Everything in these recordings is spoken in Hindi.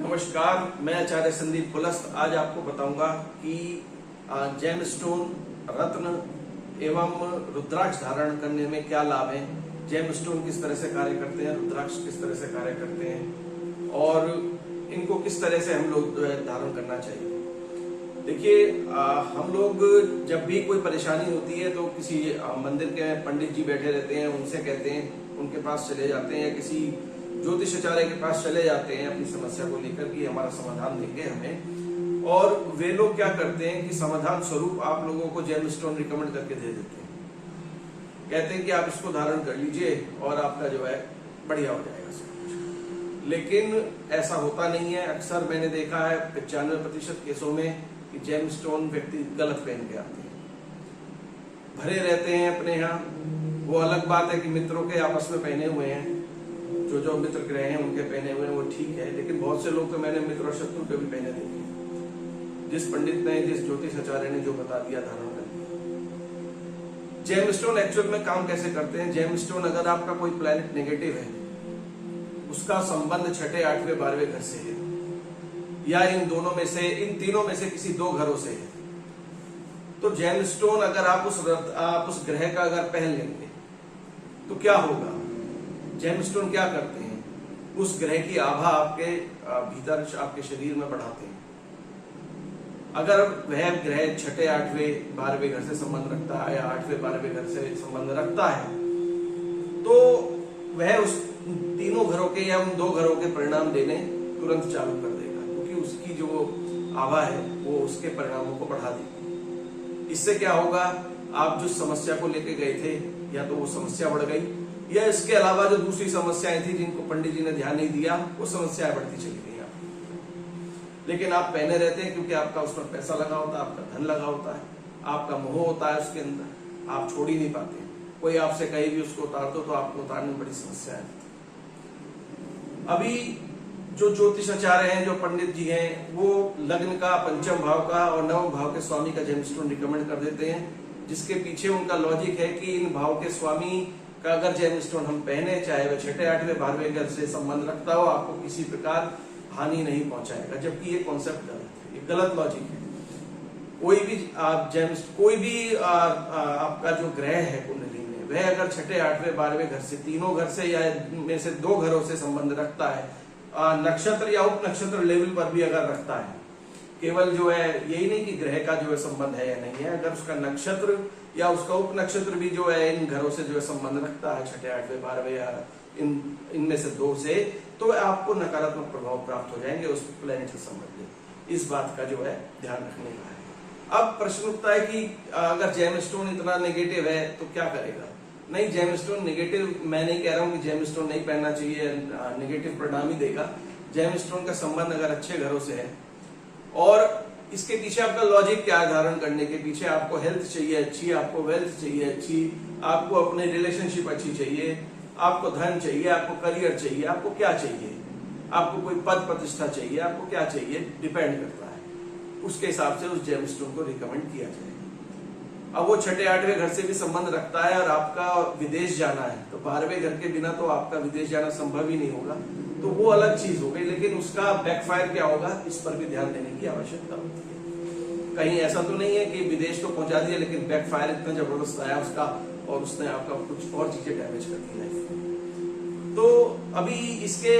नमस्कार, मैं आचार्य संदीप पुलस्त आज आपको बताऊंगा कि जेमस्टोन, रत्न एवं रुद्राक्ष धारण करने में क्या लाभ है। जेमस्टोन किस तरह से कार्य करते हैं, रुद्राक्ष किस तरह से कार्य करते हैं और इनको किस तरह से हम लोग जो है धारण करना चाहिए। देखिए, हम लोग जब भी कोई परेशानी होती है तो किसी मंदिर के पंडित जी बैठे रहते हैं, उनसे कहते हैं, उनके पास चले जाते हैं या किसी ज्योतिषाचार्य के पास चले जाते हैं अपनी समस्या को लेकर कि हमारा समाधान देंगे हमें। और वे लोग क्या करते हैं कि समाधान स्वरूप आप लोगों को जेमस्टोन रिकमेंड करके दे देते हैं। कहते हैं कि आप इसको धारण कर लीजिए और आपका जो है बढ़िया हो जाएगा सब कुछ। लेकिन ऐसा होता नहीं है। अक्सर मैंने देखा है 95% केसों में कि जेमस्टोन व्यक्ति गलत पहन के आते हैं, भरे रहते हैं अपने यहाँ। वो अलग बात है कि मित्रों के आपस में पहने हुए हैं, जो मित्र ग्रह हैं उनके पहने हुए हैं, वो ठीक है। लेकिन बहुत से लोग तो मैंने मित्र और शत्रु के भी पहने देखे, जिस पंडित ने, जिस ज्योतिषाचार्य ने जो बता दिया धारण कर दिया। जेमस्टोन एक्चुअल में काम कैसे करते हैं। जेमस्टोन, अगर आपका कोई प्लैनेट नेगेटिव है, उसका संबंध छठे, 8वें, 12वें घर से है या इन दोनों में से, इन तीनों में से किसी दो घरों से है, तो जेमस्टोन अगर आप उस ग्रह का अगर पहन लेंगे तो क्या होगा। जेमस्टोन क्या करते हैं, उस ग्रह की आभा आपके भीतर, आपके शरीर में बढ़ाते हैं। अगर वह ग्रह छठे, 8वें, 12वें घर से संबंध रखता है या 8वें, 12वें घर से संबंध रखता है, तो वह उस तीनों घरों के या उन दो घरों के परिणाम देने तुरंत चालू कर देगा, क्योंकि उसकी जो आभा है वो उसके परिणामों को बढ़ा देगी। इससे क्या होगा, आप जो समस्या को लेके गए थे या तो वो समस्या बढ़ गई, या इसके अलावा जो दूसरी समस्याएं थी जिनको पंडित जी ने ध्यान नहीं दिया, वो समस्याएं बढ़ती चली गई आप। लेकिन आप पहने रहते हैं क्योंकि आपका उसमें पैसा लगा होता है, आपका धन लगा होता है, आपका मोह होता है उसके अंदर, आप छोड़ ही नहीं पाते। कोई आपसे कहे भी उसको उतार दो तो आपको उतारने में बड़ी समस्या है। अभी जो ज्योतिषाचार्य हैं, जो पंडित जी हैं, वो लग्न का, पंचम भाव का और नवम भाव के स्वामी का जेमस्टोन रिकमेंड कर देते हैं, जिसके पीछे उनका लॉजिक है कि इन भाव के स्वामी का अगर जेमस्टोन हम पहने, चाहे वह छठे, 8वें, 12वें घर से संबंध रखता हो, आपको किसी प्रकार हानि नहीं पहुंचाएगा। जबकि ये कॉन्सेप्ट गलत है, ये गलत लॉजिक है। कोई भी आपका जो ग्रह है कुंडली में, वह अगर छठे, 8वें, 12वें घर से, तीनों घर से या में से दो घरों से संबंध रखता है, नक्षत्र या उप नक्षत्र लेवल पर भी अगर रखता है, केवल जो है यही नहीं कि ग्रह का जो है संबंध है या नहीं है, अगर उसका नक्षत्र या उसका उप नक्षत्र भी जो है इन घरों से जो है संबंध रखता है, छठे, 8वें, 12वें या इनमें से दो से, तो आपको नकारात्मक प्रभाव प्राप्त हो जाएंगे उस प्लेनेट से संबंधित। इस बात का जो है ध्यान रखने का है। अब प्रश्न उठता है कि अगर जेमस्टोन इतना नेगेटिव है तो क्या करेगा। नहीं, जेमस्टोन नेगेटिव मैं नहीं कह रहा हूँ कि जेमस्टोन नहीं पहनना चाहिए, नेगेटिव परिणाम ही देगा। जेमस्टोन का संबंध अगर अच्छे घरों से है, और इसके पीछे आपका लॉजिक क्या है धारण करने के पीछे, आपको हेल्थ चाहिए अच्छी, आपको वेल्थ चाहिए अच्छी, आपको अपने रिलेशनशिप अच्छी चाहिए, आपको धन चाहिए, आपको करियर चाहिए, आपको क्या चाहिए, आपको कोई पद प्रतिष्ठा चाहिए, आपको क्या चाहिए, डिपेंड करता है। उसके हिसाब से उस जेमस्टोन को रिकमेंड किया जाएगा। अब वो छठे, 8वें घर से भी संबंध रखता है और आपका विदेश जाना है, तो 12वें घर के बिना तो आपका विदेश जाना संभव ही नहीं होगा, तो वो अलग चीज हो गई। लेकिन उसका बैकफायर क्या होगा, इस पर भी ध्यान देने की आवश्यकता होती है। कहीं ऐसा तो नहीं है कि विदेश तो पहुंचा दिया लेकिन बैकफायर इतना जबरदस्त आया उसका और उसने आपका कुछ और चीजें डैमेज कर दी लाइफ में। तो अभी इसके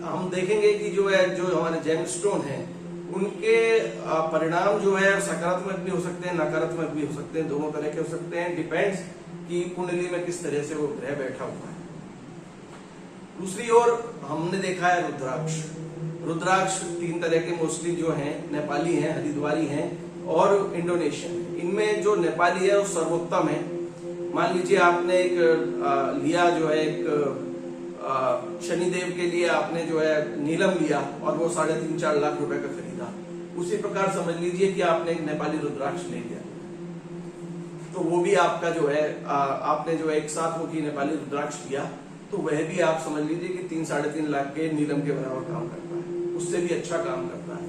हम देखेंगे कि जो है, जो हमारे जेमस्टोन हैं, उनके परिणाम जो है सकारात्मक भी हो सकते हैं, नकारात्मक भी हो सकते हैं, दोनों तरह के हो सकते हैं। डिपेंड्स कि कुंडली में किस तरह से वो ग्रह बैठा हुआ है। दूसरी ओर हमने देखा है रुद्राक्ष। रुद्राक्ष 3 तरह के मोस्टली जो हैं, नेपाली हैं, हरिद्वारी हैं और इंडोनेशियन। इनमें जो नेपाली है वो सर्वोत्तम है। मान लीजिए आपने एक लिया जो है, एक शनिदेव के लिए आपने जो है नीलम लिया और वो 3.5-4 लाख रुपए का खरीदा। उसी प्रकार समझ लीजिए कि आपने एक नेपाली रुद्राक्ष ले लिया, तो वो भी आपका जो है, आपने जो एक साथ मुखी नेपाली रुद्राक्ष लिया, तो वह भी आप समझ लीजिए कि 3-3.5 लाख के नीलम के बराबर काम करता है, उससे भी अच्छा काम करता है।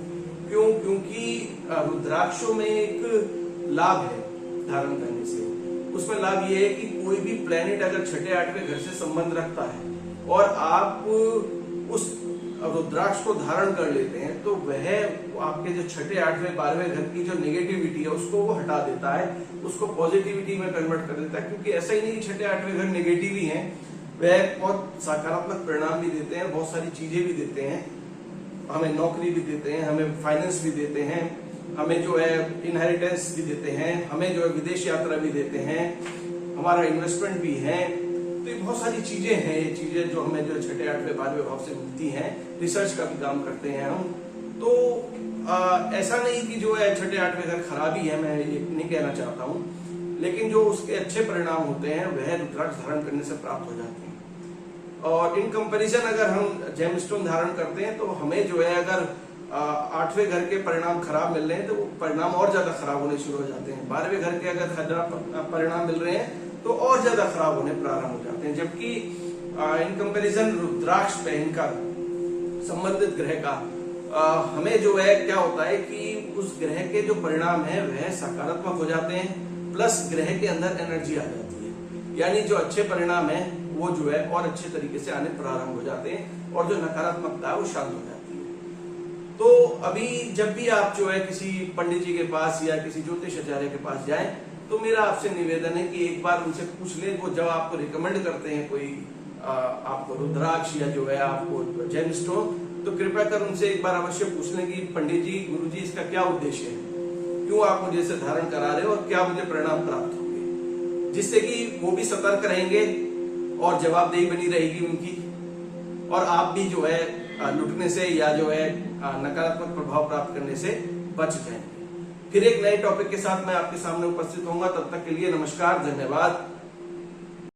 क्यों? क्योंकि रुद्राक्षों में एक लाभ है धारण करने से। उसमें लाभ ये है कि कोई भी प्लेनेट अगर छठे, 8वें घर से संबंध रखता है और आप उस रुद्राक्ष को धारण कर लेते हैं तो वह आपके जो छठे, आठवें, 12वें घर की जो नेगेटिविटी है उसको वो हटा देता है, उसको पॉजिटिविटी में कन्वर्ट कर देता है। क्योंकि ऐसा ही नहीं छठे, आठवें घर नेगेटिव ही हैं, वह बहुत सकारात्मक परिणाम भी देते हैं, बहुत सारी चीजें भी देते हैं, हमें नौकरी भी देते हैं, हमें फाइनेंस भी देते हैं, हमें जो है इनहेरिटेंस भी देते हैं, हमें जो है विदेश यात्रा भी देते हैं, हमारा इन्वेस्टमेंट भी है। तो ये बहुत सारी चीजें हैं, ये चीजें जो हमें जो छठे, आठवें, 12वें भाव से मिलती हैं। रिसर्च का भी काम करते हैं हम। तो ऐसा नहीं कि जो है छठे, आठवें घर खराबी है, मैं ये नहीं कहना चाहता हूँ, लेकिन जो उसके अच्छे परिणाम होते हैं वह रुद्राक्ष धारण करने से प्राप्त हो जाते हैं। और इन कंपैरिजन अगर हम जेमस्टोन धारण करते हैं तो हमें जो है अगर 8वें घर के परिणाम खराब मिल रहे हैं तो वो परिणाम और ज्यादा खराब होने शुरू हो जाते हैं। 12वें घर के अगर खराब परिणाम मिल रहे हैं तो और ज्यादा खराब होने प्रारंभ हो जाते हैं। जबकि इन कंपैरिजन रुद्राक्ष पहनकर संबंधित ग्रह का हमें जो है क्या होता है कि उस ग्रह के जो परिणाम है वह सकारात्मक हो जाते हैं, प्लस ग्रह के अंदर एनर्जी आ जाती है। यानी जो अच्छे परिणाम है वो जो है और अच्छे तरीके से आने प्रारंभ हो जाते हैं और जो नकारात्मकता है वो शांत हो जाती है। तो अभी जब भी आप जो है किसी पंडित जी के पास या किसी ज्योतिष आचार्य के पास जाएं तो मेरा आपसे निवेदन है कि एक बार उनसे पूछ लें। वो जब आपको रिकमेंड करते हैं कोई आपको रुद्राक्ष या जो है आपको जेमस्टोन, तो कृपया कर उनसे एक बार अवश्य पूछ लें कि पंडित जी, गुरु जी, इसका क्या उद्देश्य है, क्यों आप मुझे इसे धारण करा रहे हो और क्या मुझे परिणाम प्राप्त होंगे, जिससे कि वो भी सतर्क रहेंगे और जवाबदेही बनी रहेगी उनकी, और आप भी जो है लुटने से या जो है नकारात्मक प्रभाव प्राप्त करने से बच जाएंगे। फिर एक नए टॉपिक के साथ मैं आपके सामने उपस्थित होऊंगा। तब तक के लिए नमस्कार, धन्यवाद।